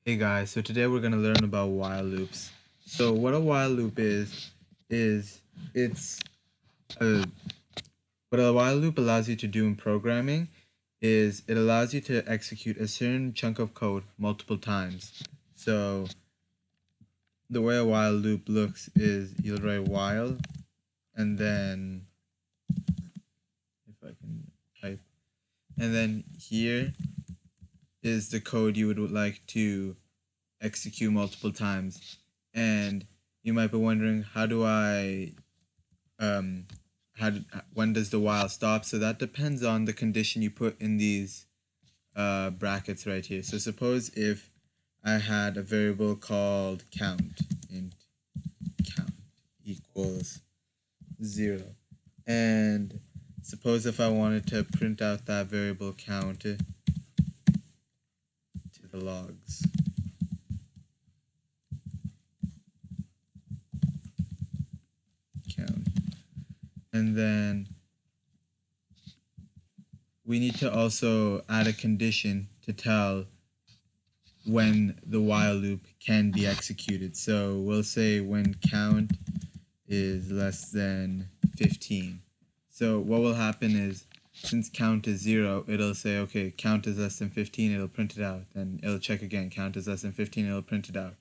Hey guys, so today we're going to learn about while loops. So what a while loop is it's a, what a while loop allows you to do in programming is it allows you to execute a certain chunk of code multiple times. So the way a while loop looks is you'll write while and then if I can type, and then here is the code you would like to execute multiple times. And you might be wondering, how do I when does the while stop? So that depends on the condition you put in these brackets right here. So suppose if I had a variable called count, int count equals 0, and suppose if I wanted to print out that variable count to the logs. Count. And then we need to also add a condition to tell when the while loop can be executed. So we'll say when count is less than 15. So what will happen is, since count is 0, it'll say, okay, count is less than 15, it'll print it out. Then it'll check again, count is less than 15, it'll print it out.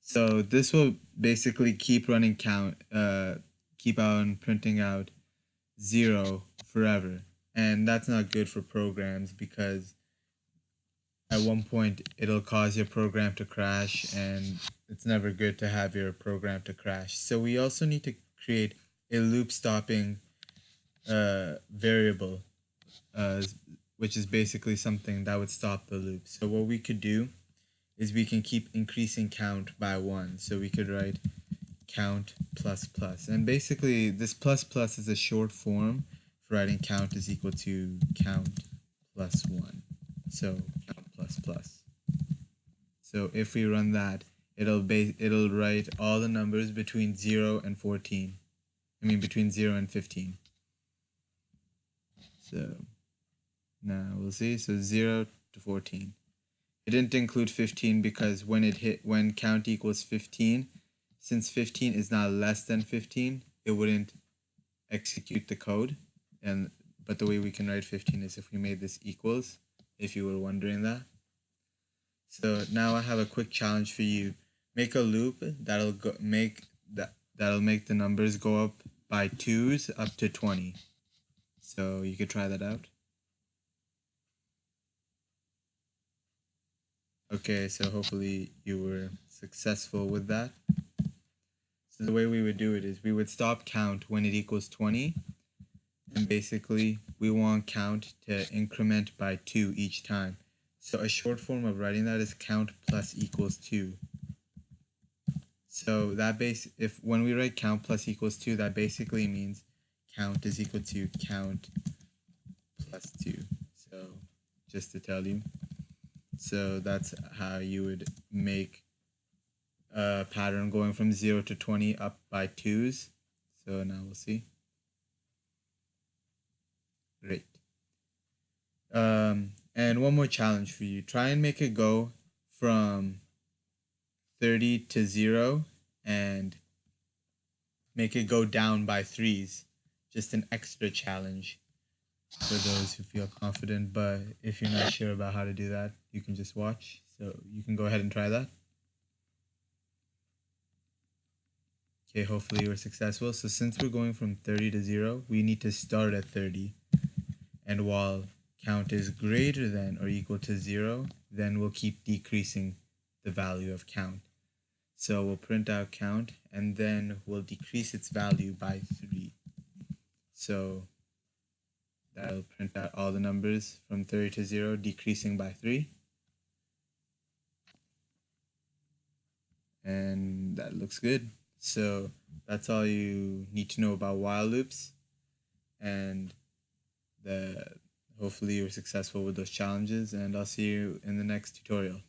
So this will basically keep running keep on printing out 0 forever. And that's not good for programs, because at one point it'll cause your program to crash, and it's never good to have your program to crash. So we also need to create a loop stopping variable, which is basically something that would stop the loop. So what we could do is we can keep increasing count by 1. So we could write count plus plus, and basically this plus plus is a short form for writing count is equal to count plus 1. So count plus plus. So if we run that, it'll write all the numbers between 0 and 14. Between 0 and 15. So now we'll see. So 0 to 14. It didn't include 15 because when count equals 15, since 15 is now less than 15, it wouldn't execute the code. But the way we can write 15 is if we made this equals, if you were wondering that. So now I have a quick challenge for you. Make a loop that'll make the numbers go up by 2s up to 20. So you could try that out. Okay, so hopefully you were successful with that. So the way we would do it is we would stop count when it equals 20. And basically, we want count to increment by 2 each time. So a short form of writing that is count plus equals 2. So when we write count plus equals 2, that basically means count is equal to count plus 2. So just to tell you. So that's how you would make a pattern going from 0 to 20 up by 2s. So now we'll see. Great. And one more challenge for you. Try and make it go from 30 to 0 and make it go down by 3s. Just an extra challenge for those who feel confident. But if you're not sure about how to do that, you can just watch. So you can go ahead and try that. Okay, hopefully you were successful. So since we're going from 30 to 0, we need to start at 30. And while count is greater than or equal to 0, then we'll keep decreasing the value of count. So we'll print out count, and then we'll decrease its value by 3. So that'll print out all the numbers from 30 to 0, decreasing by 3. And that looks good. So that's all you need to know about while loops. And hopefully you were successful with those challenges, and I'll see you in the next tutorial.